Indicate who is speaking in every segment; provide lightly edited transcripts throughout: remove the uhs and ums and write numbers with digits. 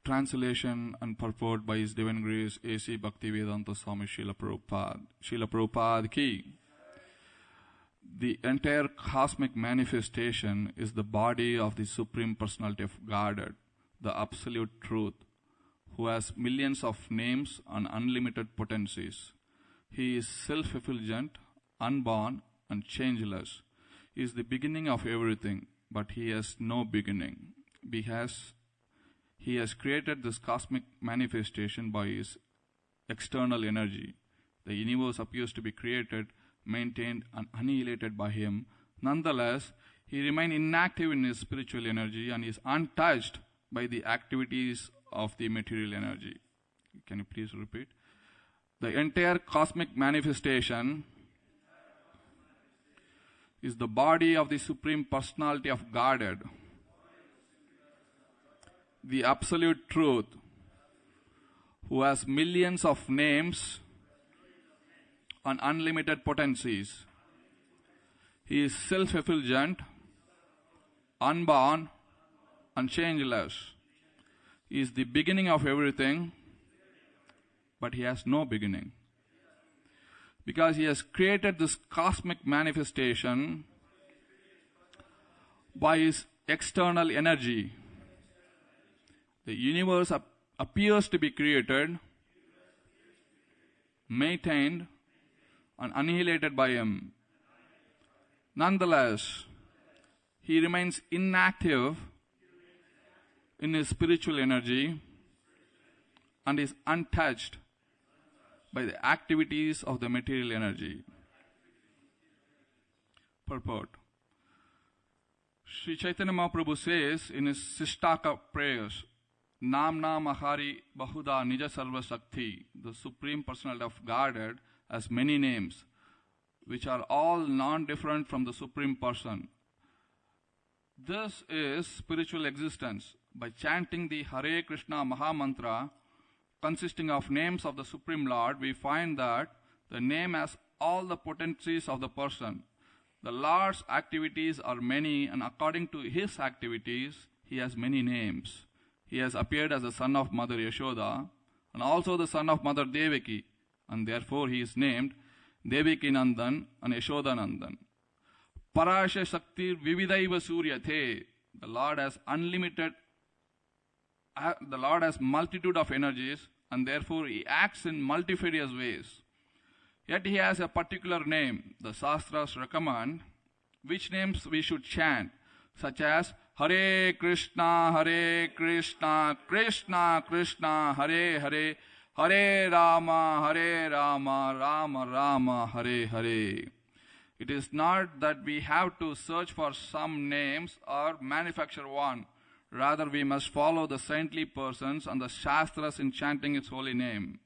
Speaker 1: Translation and purport by His Divine Grace A.C. Bhaktivedanta Swami Srila Prabhupada. Srila Prabhupada ki. The entire cosmic manifestation is the body of the Supreme Personality of Godhead, the Absolute Truth, who has millions of names and unlimited potencies. He is self-effulgent, unborn, and changeless. He is the beginning of everything, but He has no beginning. He has created this cosmic manifestation by His external energy. The universe appears to be created, maintained, and annihilated by Him. Nonetheless, He remains inactive in His spiritual energy and is untouched by the activities of the material energy. Can you please repeat? The entire cosmic manifestation is the body of the Supreme Personality of Godhead, the Absolute Truth, who has millions of names and unlimited potencies. He is self-effulgent, unborn, and changeless. He is the beginning of everything, but He has no beginning. Because He has created this cosmic manifestation by His external energy. The universe appears to be created, maintained, and annihilated by Him. Nonetheless, He remains inactive in His spiritual energy and is untouched by the activities of the material energy. Purport. Sri Chaitanya Mahaprabhu says in his Sistaka prayers, Namna Mahari Bahuda Nija Sarva Shakti, the Supreme Personality of Godhead, has many names, which are all non-different from the Supreme Person. This is spiritual existence. By chanting the Hare Krishna Maha Mantra, consisting of names of the Supreme Lord, we find that the name has all the potencies of the person. The Lord's activities are many, and according to His activities, He has many names. He has appeared as the son of Mother Yashoda, and also the son of Mother Devaki, and therefore He is named Devaki Nandan and Yashoda Nandan. Parasha Shakti Vividaiva Suryate. The Lord has multitude of energies, and therefore He acts in multifarious ways. Yet He has a particular name. The Shastras recommend which names we should chant, such as Hare Krishna, Krishna Krishna, Hare Hare, Hare Rama, Rama Rama, Hare Hare. It is not that we have to search for some names or manufacture one. Rather, we must follow the saintly persons and the Shastras in chanting its holy name.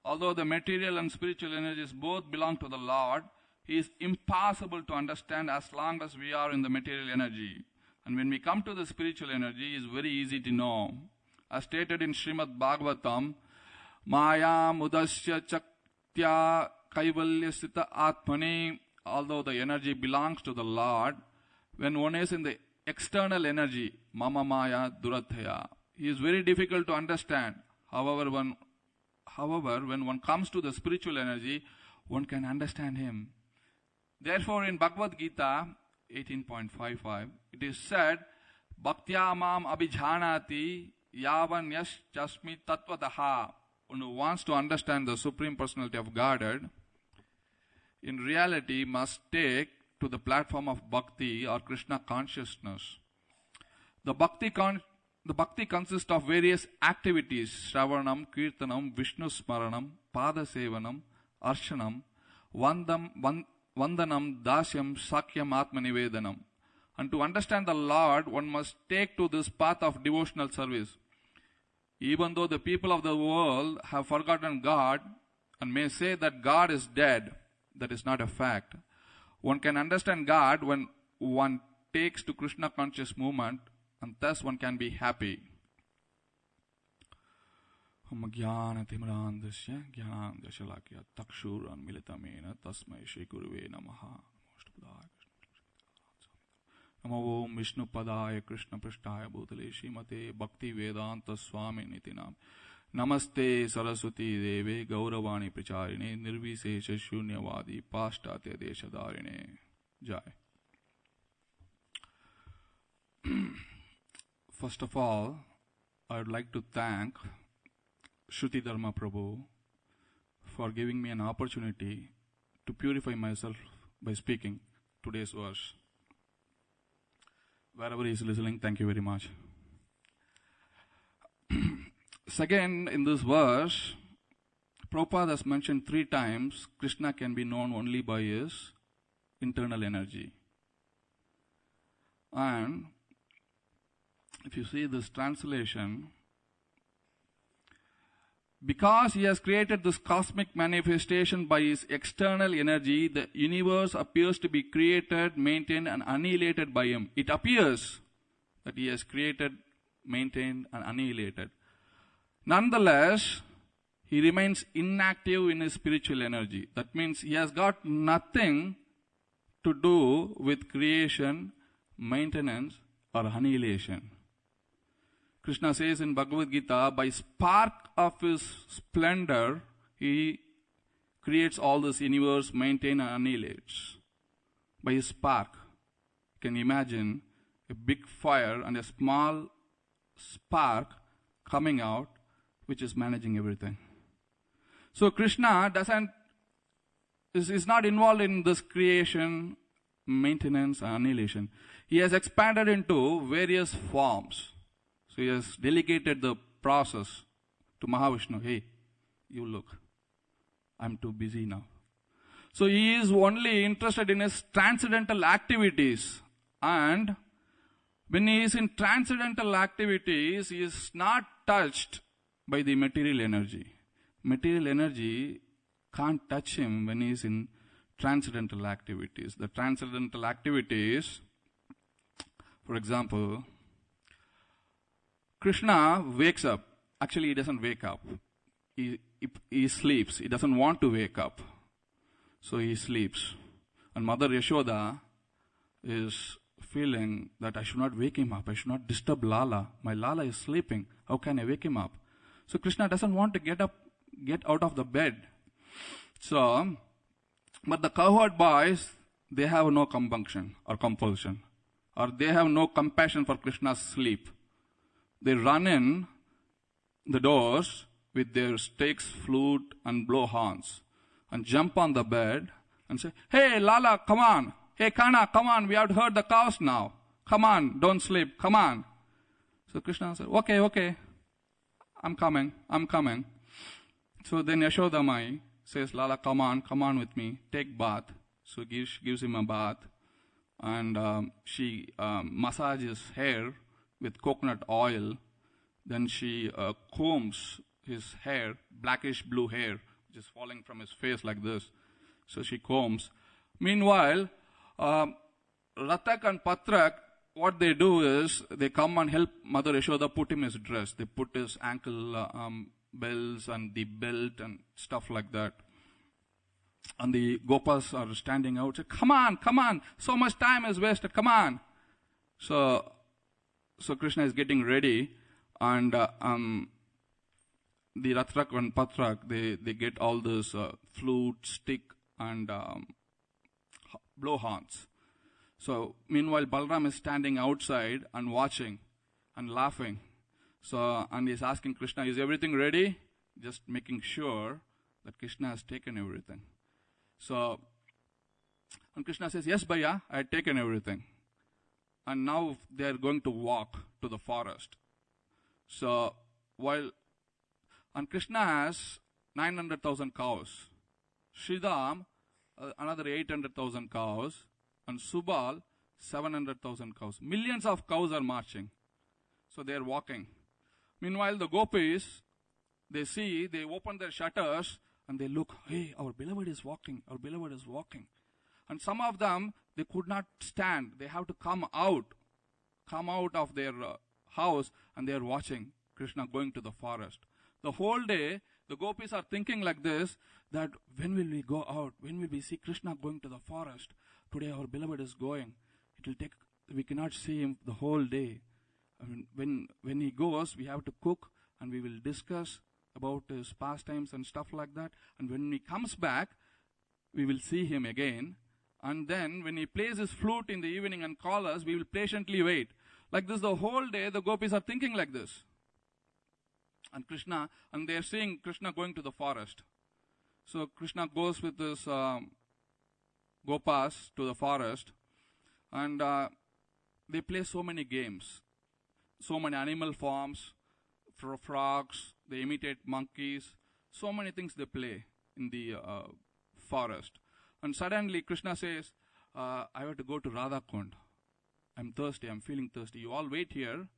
Speaker 1: Although the material and spiritual energies both belong to the Lord, He is impossible to understand as long as we are in the material energy. And when we come to the spiritual energy, it is very easy to know. As stated in Srimad Bhagavatam, Maya Mudasya Chaktya Kaivalyasita Atmani, although the energy belongs to the Lord, when one is in the external energy, Mama Maya Durataya, he is very difficult to understand. However, when one comes to the spiritual energy, one can understand him. Therefore, in Bhagavad Gita 18.55, it is said, Bhaktya mam abhijanati yavan yash chasmi tatvataha. One who wants to understand the Supreme Personality of Godhead, in reality must take to the platform of bhakti or Krishna consciousness. The bhakti consists of various activities: Shravanam, Kirtanam, Vishnu Smaranam, Pada Sevanam, Arshanam, Vandanam, Dasyam, Sakyam, Atmanivedanam. And to understand the Lord, one must take to this path of devotional service. Even though the people of the world have forgotten God and may say that God is dead, that is not a fact. One can understand God when one takes to Krishna conscious movement, and thus one can be happy. Namo Om Vishnu Padaya Krishna Prishtaya Bhutale Shrimate Bhakti Vedanta Swami Nitinam. Namaste Saraswati Deve Gauravani Pracharine Nirvisesha Shunyavadi Pashtatya Deshadarine. Jai. First of all, I would like to thank Shruti Dharma Prabhu for giving me an opportunity to purify myself by speaking today's verse. Wherever he is listening, thank you very much. Second, in this verse, Prabhupada has mentioned 3 times Krishna can be known only by his internal energy. And if you see this translation, because he has created this cosmic manifestation by his external energy, the universe appears to be created, maintained, and annihilated by him. It appears that he has created, maintained, and annihilated. Nonetheless, he remains inactive in his spiritual energy. That means he has got nothing to do with creation, maintenance, or annihilation. Krishna says in Bhagavad Gita, by spark of his splendor, he creates all this universe, maintains and annihilates. By his spark. You can imagine a big fire and a small spark coming out, which is managing everything. So Krishna is not involved in this creation, maintenance, and annihilation. He has expanded into various forms. So he has delegated the process to Mahavishnu. Hey, you look, I'm too busy now. So he is only interested in his transcendental activities. And when he is in transcendental activities, he is not touched by the material energy. Material energy can't touch him when he is in transcendental activities. The transcendental activities, for example, Krishna wakes up. Actually, he doesn't wake up. He sleeps. He doesn't want to wake up. So he sleeps. And Mother Yashoda is feeling that I should not wake him up. I should not disturb Lala. My Lala is sleeping. How can I wake him up? So Krishna doesn't want to get out of the bed. So, but the cowherd boys, they have no compunction or compulsion. Or they have no compassion for Krishna's sleep. They run in the doors with their sticks, flute, and blow horns, and jump on the bed and say, hey, Lala, come on. Hey, Kana, come on. We have to herd the cows now. Come on, don't sleep. Come on. So Krishna said, okay. I'm coming. So then Yashoda Mai says, Lala, come on with me. Take bath. So gives him a bath. And she massages hair with coconut oil. Then she combs his hair, blackish blue hair, which is falling from his face like this. So she combs. Meanwhile, Ratak and Patrak, what they do is they come and help Mother Yashoda put him his dress. They put his ankle bells and the belt and stuff like that. And the Gopas are standing out, say, come on, so much time is wasted, come on. So Krishna is getting ready, and the Ratrak and Patrak, they get all this flute, stick, and blowhorns. So meanwhile, Balram is standing outside and watching and laughing. So, and he's asking Krishna, is everything ready? Just making sure that Krishna has taken everything. So, and Krishna says, yes, Bhaiya, I had taken everything. And now they are going to walk to the forest. So, and Krishna has 900,000 cows. Sridham, another 800,000 cows. And Subal, 700,000 cows. Millions of cows are marching. So they are walking. Meanwhile, the gopis, they open their shutters and they look, hey, our beloved is walking. And some of them, they could not stand. They have to come out of their house, and they are watching Krishna going to the forest. The whole day, the gopis are thinking like this, that when will we go out? When will we see Krishna going to the forest? Today our beloved is going. It will take we cannot see him the whole day. I mean, when he goes, we have to cook and we will discuss about his pastimes and stuff like that. And when he comes back, we will see him again. And then when he plays his flute in the evening and calls us, we will patiently wait. Like this the whole day, the gopis are thinking like this. And they are seeing Krishna going to the forest. So Krishna goes with his gopas to the forest, and they play so many games, so many animal forms, frogs, they imitate monkeys, so many things they play in the forest. And suddenly Krishna says, I have to go to Radha Kund. I'm thirsty, I'm feeling thirsty. You all wait here,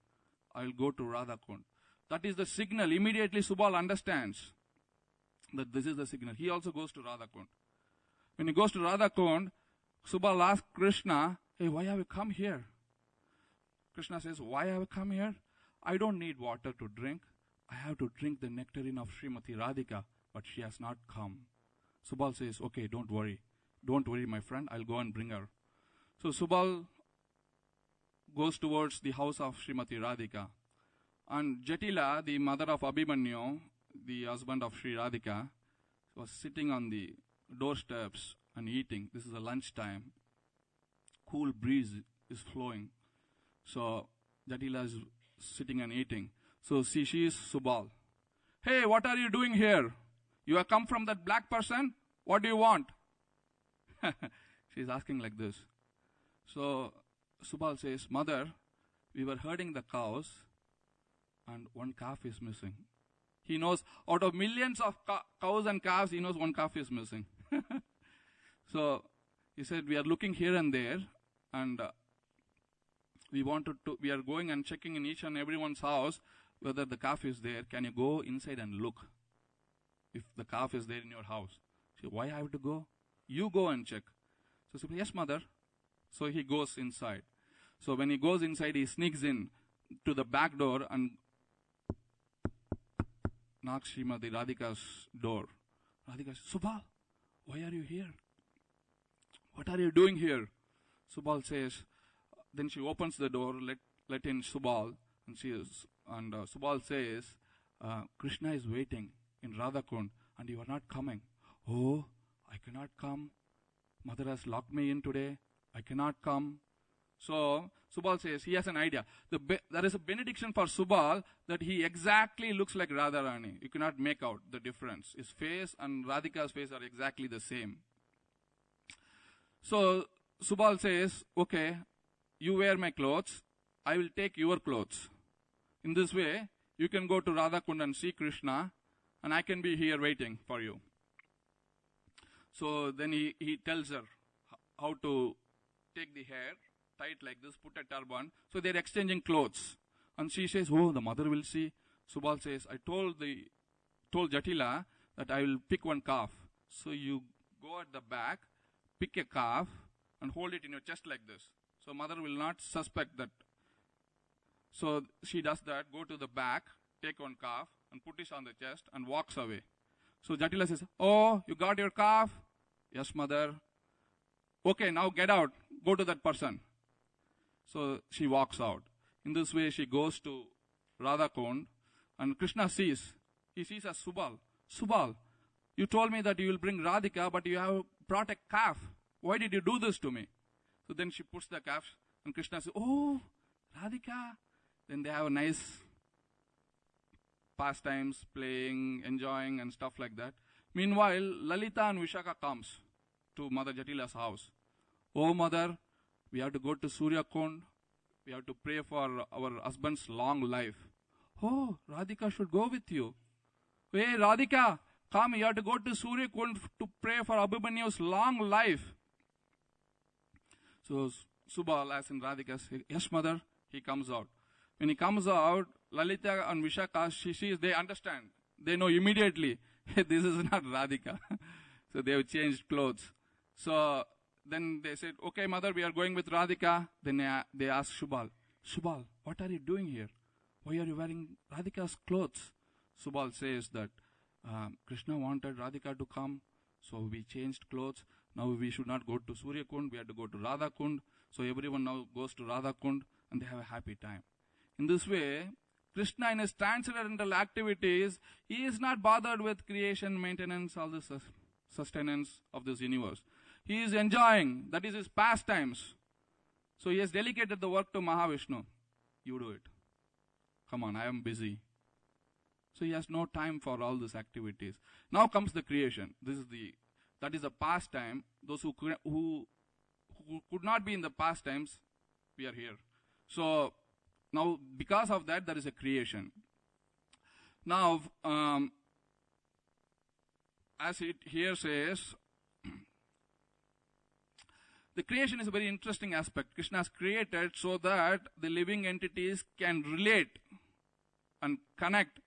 Speaker 1: I'll go to Radha Kund. That is the signal. Immediately Subal understands that this is the signal. He also goes to Radha Kund. When he goes to Radha Kund, Subal asks Krishna, hey, why have you come here? Krishna says, why have you come here? I don't need water to drink. I have to drink the nectarine of Srimati Radhika, but she has not come. Subal says, okay, don't worry. Don't worry, my friend. I'll go and bring her. So Subal goes towards the house of Srimati Radhika. And Jatila, the mother of Abhimanyu, the husband of Sri Radhika, was sitting on the doorsteps and eating. This is a lunchtime. Cool breeze is flowing. So Jatila is sitting and eating. So she sees Subal. Hey, what are you doing here? You have come from that black person? What do you want? She's asking like this. So Subal says, Mother, we were herding the cows and one calf is missing. He knows out of millions of cows and calves, he knows one calf is missing. So he said, we are looking here and there, and we are going and checking in each and everyone's house whether the calf is there. Can you go inside and look if the calf is there in your house? She said, why I have to go? You go and check. So she said, yes, mother. So he goes inside. So when he goes inside, he sneaks in to the back door and knocks Srimati Radhika's door. Radhika says, Subal, why are you here? What are you doing here? Subal says, then she opens the door, let in Subal, and Subal says, Krishna is waiting in Radhakund and you are not coming. Oh, I cannot come. Mother has locked me in today. I cannot come. So Subal says he has an idea. There is a benediction for Subal that he exactly looks like Radharani. You cannot make out the difference. His face and Radhika's face are exactly the same. So Subal says, okay, you wear my clothes. I will take your clothes. In this way, you can go to Radhakund and see Krishna, and I can be here waiting for you. So then he tells her how to take the hair, tie it like this, put a turban. So they're exchanging clothes. And she says, oh, the mother will see. Subal says, I told Jatila that I will pick one calf. So you go at the back, pick a calf, and hold it in your chest like this. So mother will not suspect that. So she does that, go to the back, take one calf, and put it on the chest, and walks away. So Jatila says, oh, you got your calf? Yes, mother. Okay, now get out. Go to that person. So she walks out. In this way, she goes to Radhakund, and Krishna sees. He sees as Subal. Subal, you told me that you will bring Radhika, but you have brought a calf. Why did you do this to me? So then she puts the calf, and Krishna says, oh, Radhika. Then they have a nice pastimes, playing, enjoying, and stuff like that. Meanwhile, Lalita and Vishaka comes to Mother Jatila's house. Oh, mother, we have to go to Surya Kund. We have to pray for our husband's long life. Oh, Radhika should go with you. Hey, Radhika, come, you have to go to Surya Kund to pray for Abhimanyu's long life. So Subal, as in Radhika, says, yes, mother. He comes out. When he comes out, Lalita and Vishaka, she sees, they understand. They know immediately, hey, this is not Radhika. So they have changed clothes. So then they said, okay, mother, we are going with Radhika. Then they asked Subal, Subal, what are you doing here? Why are you wearing Radhika's clothes? Subal says that Krishna wanted Radhika to come, so we changed clothes. Now we should not go to Surya Kund, we have to go to Radha Kund. So everyone now goes to Radha Kund and they have a happy time. In this way, Krishna in his transcendental activities, he is not bothered with creation, maintenance, all this sustenance of this universe. He is enjoying, that is his pastimes. So he has delegated the work to Mahavishnu. You do it. Come on, I am busy. So he has no time for all these activities. Now comes the creation. That is a pastime. Those who could not be in the pastimes, we are here. So now because of that, there is a creation. Now, as it here says, the creation is a very interesting aspect. Krishna has created so that the living entities can relate and connect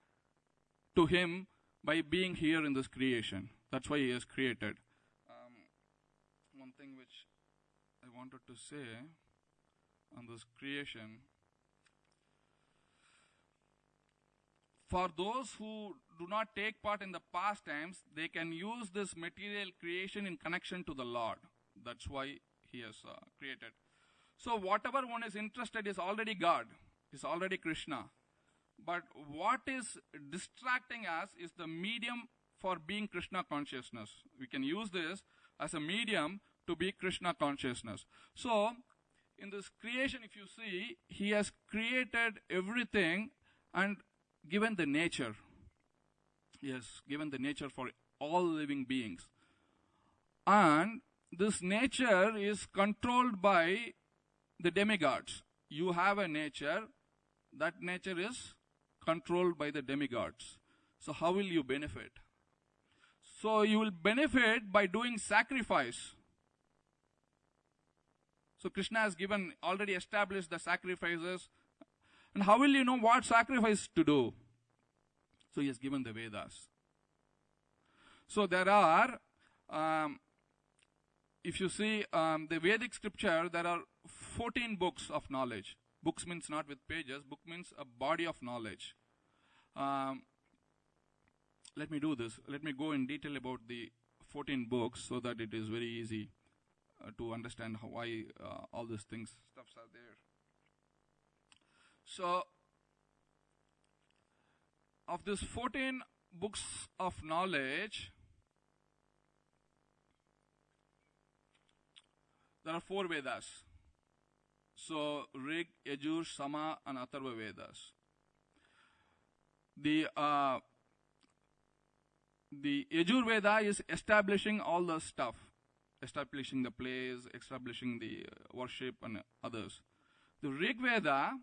Speaker 1: to him by being here in this creation. That's why he has created. One thing which I wanted to say on this creation. For those who do not take part in the pastimes, they can use this material creation in connection to the Lord. That's why he has created. So whatever one is interested is already God, is already Krishna. But what is distracting us is the medium for being Krishna consciousness. We can use this as a medium to be Krishna consciousness. So in this creation, if you see, he has created everything and given the nature. Yes, given the nature for all living beings. And this nature is controlled by the demigods. You have a nature, that nature is controlled by the demigods. So how will you benefit? So you will benefit by doing sacrifice. So Krishna has already established the sacrifices. And how will you know what sacrifice to do? So he has given the Vedas. So there are, if you see the Vedic scripture, there are 14 books of knowledge. Books means not with pages. Book means a body of knowledge. Let me do this. Let me go in detail about the 14 books so that it is very easy to understand why all these stuffs are there. So, of these 14 books of knowledge, there are 4 Vedas. So, Rig, Yajur, Sama, and Atharva Vedas. The Yajur Veda is establishing all the stuff, establishing the place, establishing the worship and others. The Rig Veda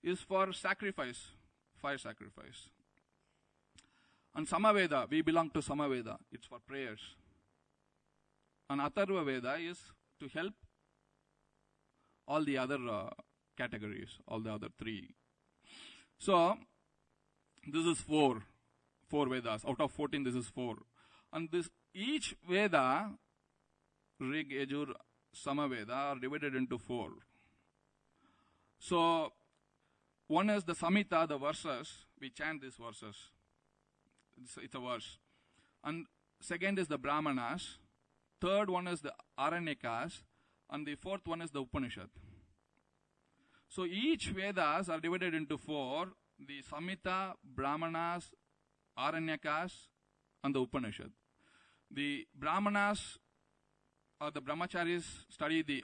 Speaker 1: is for sacrifice, fire sacrifice. And Samaveda, we belong to Samaveda, it's for prayers. And Atharva Veda is to help all the other categories, all the other 3. So, this is 4 Vedas. Out of 14, this is 4. And each Veda, Rig, Yajur, Samaveda, are divided into 4. So, one is the Samhita, the verses. We chant these verses. It's a verse. And second is the Brahmanas. Third one is the Aranyakas. And the fourth one is the Upanishad. So each Vedas are divided into 4. The Samhita, Brahmanas, Aranyakas, and the Upanishad. The Brahmanas or the Brahmacharis study the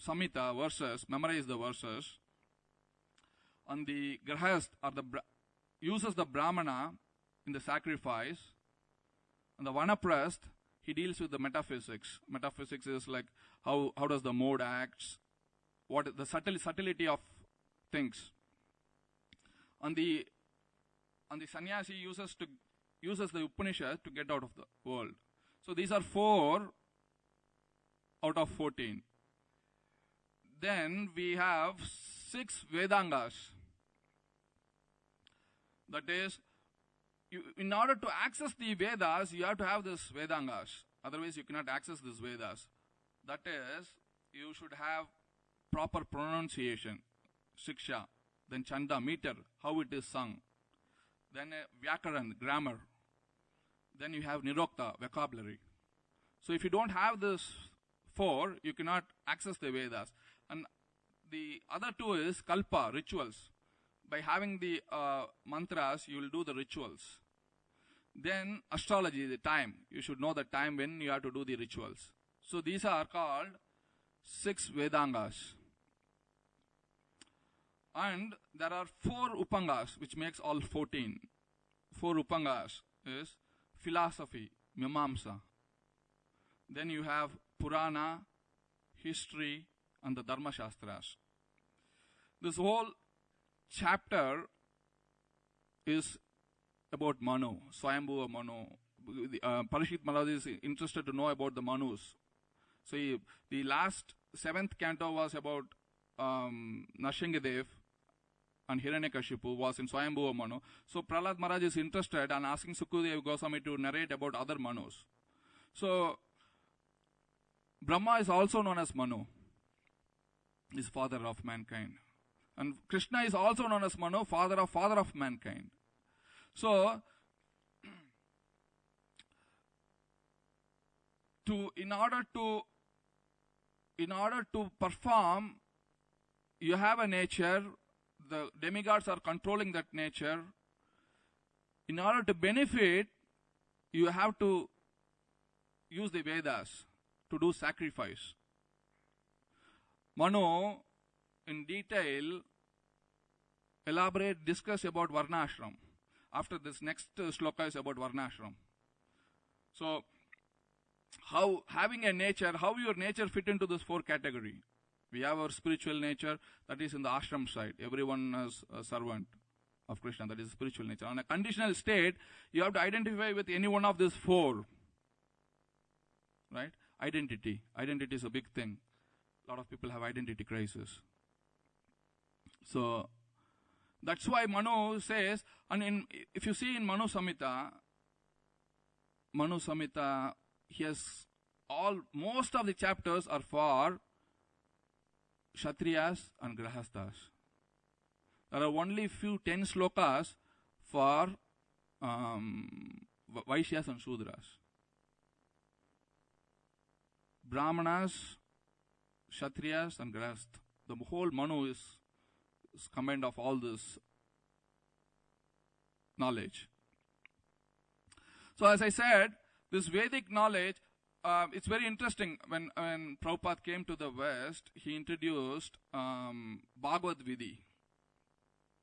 Speaker 1: Samhita verses, memorize the verses. And the Grahast uses the Brahmana in the sacrifice. And the Vanaprasth, he deals with the metaphysics. Metaphysics is like how does the mode acts, what is the subtlety of things. And the sannyasi uses the Upanishad to get out of the world. So these are 4 out of 14. Then we have 6 Vedangas. That is, in order to access the Vedas, you have to have this Vedangas. Otherwise, you cannot access these Vedas. That is, you should have proper pronunciation, Shiksha, then Chanda, meter, how it is sung. Then Vyakaran, grammar. Then you have Nirokta, vocabulary. So if you don't have this 4, you cannot access the Vedas. And the other 2 is kalpa, rituals. By having the mantras, you will do the rituals. Then astrology, the time. You should know the time when you have to do the rituals. So these are called 6 Vedangas. And there are 4 Upangas, which makes all 14. 4 Upangas is philosophy, Mimamsa. Then you have Purana, history, and the Dharma Shastras. This whole chapter is about Manu, Swayambhuva Manu. Parishit Maharaj is interested to know about the Manus. So the last 7th canto was about Narshingadev and Hiranyakashipu was in Swayambhuva Manu. So Prahlad Maharaj is interested and asking Sukadeva Goswami to narrate about other Manus. So Brahma is also known as Manu, is father of mankind. And Krishna is also known as Manu, father of mankind. So, in order to perform, you have a nature, the demigods are controlling that nature. In order to benefit, you have to use the Vedas to do sacrifice. Manu, in detail, discuss about Varnashram. After this next shloka is about Varnashram. So, how your nature fit into this 4 category? We have our spiritual nature, that is in the ashram side. Everyone is a servant of Krishna, that is spiritual nature. On a conditional state, you have to identify with any one of these 4. Right? Identity. Identity is a big thing. A lot of people have identity crisis. So, that's why Manu says, and if you see in Manu Samhita, most of the chapters are for Kshatriyas and Grahasthas. There are only 10 slokas for Vaishyas and Shudras. Brahmanas, Kshatriyas and Grahasth. The whole Manu is command of all this knowledge. So as I said, this Vedic knowledge, it's very interesting. When Prabhupada came to the West, he introduced Bhagavad Vidhi.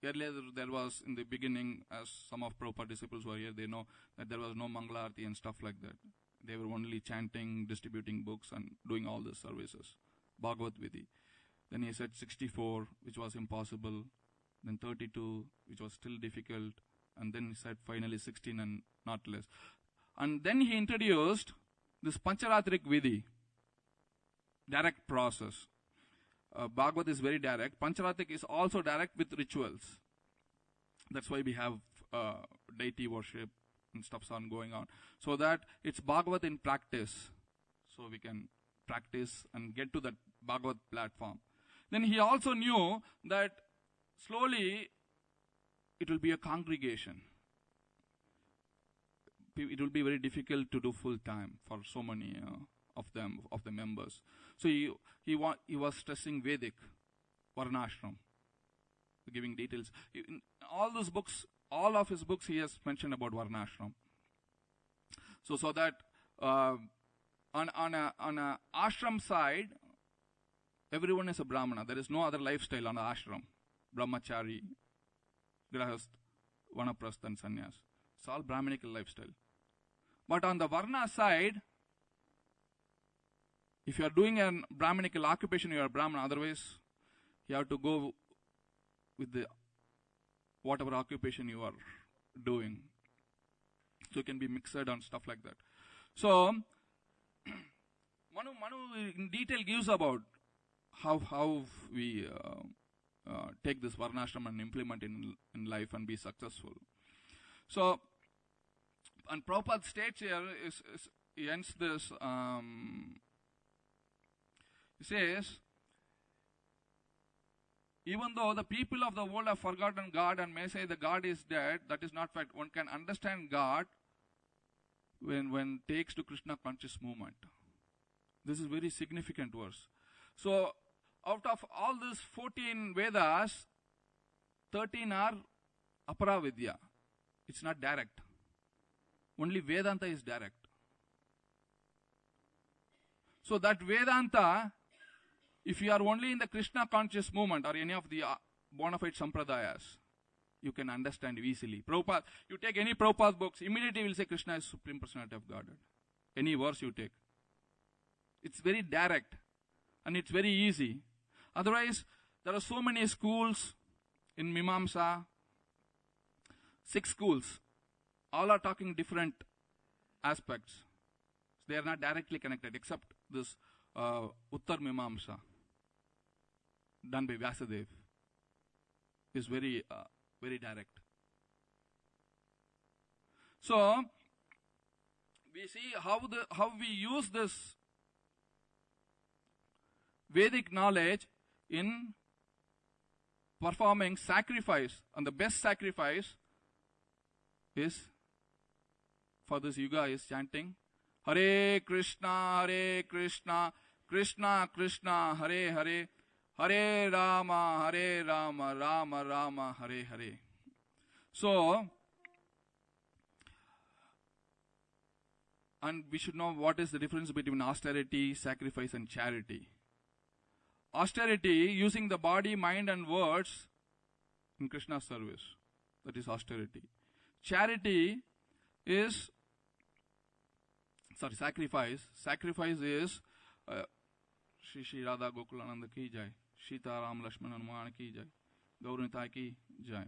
Speaker 1: Earlier there was, in the beginning, as some of Prabhupada disciples who are here, they know that there was no Mangalarti and stuff like that. They were only chanting, distributing books and doing all the services. Bhagavad Vidhi. Then he said 64, which was impossible. Then 32, which was still difficult. And then he said finally 16 and not less. And then he introduced this Pancharatrik Vidhi, direct process. Bhagavad is very direct. Pancharatrik is also direct with rituals. That's why we have deity worship and stuff going on. So that it's Bhagavad in practice. So we can practice and get to that Bhagavad platform. Then he also knew that slowly it will be a congregation. It will be very difficult to do full time for so many of the members. So he was stressing Vedic, Varnashram, giving details. In all those books, all of his books, he has mentioned about Varnashram. So that on a ashram side, everyone is a Brahmana. There is no other lifestyle on the ashram. Brahmachari, Grahasth, Vanaprastha and Sannyas. It's all Brahminical lifestyle. But on the Varna side, if you are doing a Brahminical occupation, you are a Brahmana. Otherwise, you have to go with the whatever occupation you are doing. So it can be mixed and stuff like that. So, Manu in detail gives about how we take this Varnashram and implement in life and be successful. So, and Prabhupada states here, he ends this, he says, even though the people of the world have forgotten God and may say the God is dead, that is not fact. One can understand God when takes to Krishna conscious movement. This is very significant verse. So, out of all these 14 Vedas, 13 are Aparavidya. It's not direct. Only Vedanta is direct. So that Vedanta, if you are only in the Krishna conscious movement or any of the bona fide sampradayas, you can understand easily. Prabhupada, you take any Prabhupada books, immediately will say Krishna is Supreme Personality of Godhead. Any verse you take. It's very direct and it's very easy. Otherwise, there are so many schools in Mimamsa, 6 schools. All are talking different aspects. They are not directly connected except this Uttar Mimamsa done by Vyasadeva is very direct. So, we see how we use this Vedic knowledge in performing sacrifice, and the best sacrifice is for this yuga is chanting Hare Krishna, Krishna Krishna, Hare Hare, Hare Rama, Rama Rama, Hare Hare. So, and we should know what is the difference between austerity, sacrifice and charity. Austerity, using the body, mind and words in Krishna's service. That is austerity. Charity is, sacrifice. Sacrifice is Shri Radha Gokulananda ki jai, Sita Ram Lakshman Hanuman ki jai, Gauranitai ki jai.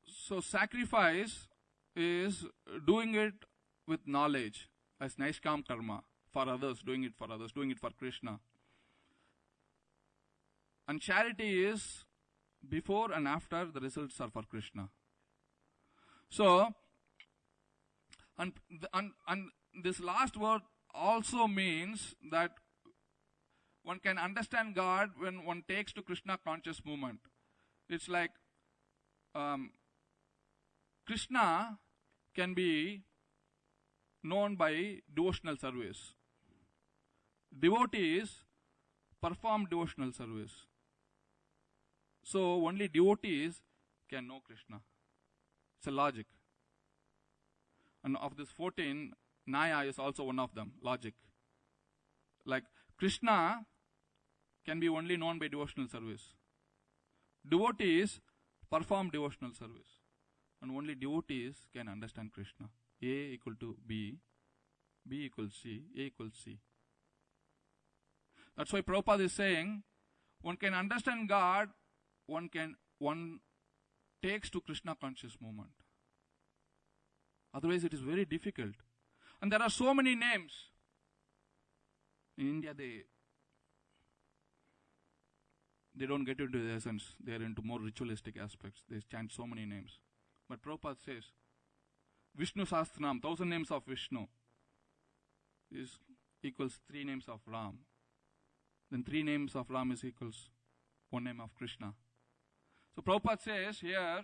Speaker 1: So sacrifice is doing it with knowledge as Naishkam karma for others, doing it for others, doing it for Krishna. And charity is before and after the results are for Krishna. So, and this last word also means that one can understand God when one takes to Krishna conscious movement. It's like Krishna can be known by devotional service. Devotees perform devotional service. So only devotees can know Krishna. It's a logic. And of this 14, Naya is also one of them, logic. Like Krishna can be only known by devotional service. Devotees perform devotional service. And only devotees can understand Krishna. A equal to B, B equals C, A equals C. That's why Prabhupada is saying, one can understand God, one takes to Krishna conscious movement. Otherwise it is very difficult. And there are so many names. In India they don't get into the essence. They are into more ritualistic aspects. They chant so many names. But Prabhupada says, Vishnu Sahasranam, 1000 names of Vishnu is equals 3 names of Ram. Then 3 names of Ram is equals 1 name of Krishna. So Prabhupada says here,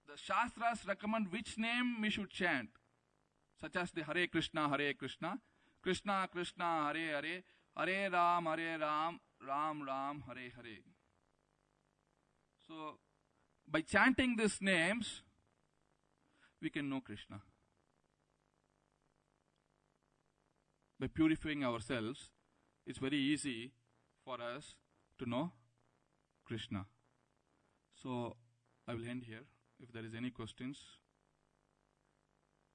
Speaker 1: the Shastras recommend which name we should chant, such as the Hare Krishna, Krishna Krishna, Hare Hare, Hare Ram, Ram Ram, Hare Hare. So, by chanting these names, we can know Krishna. By purifying ourselves, it's very easy for us to know Krishna. So, I will end here. If there is any questions,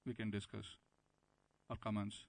Speaker 1: we can discuss or comments.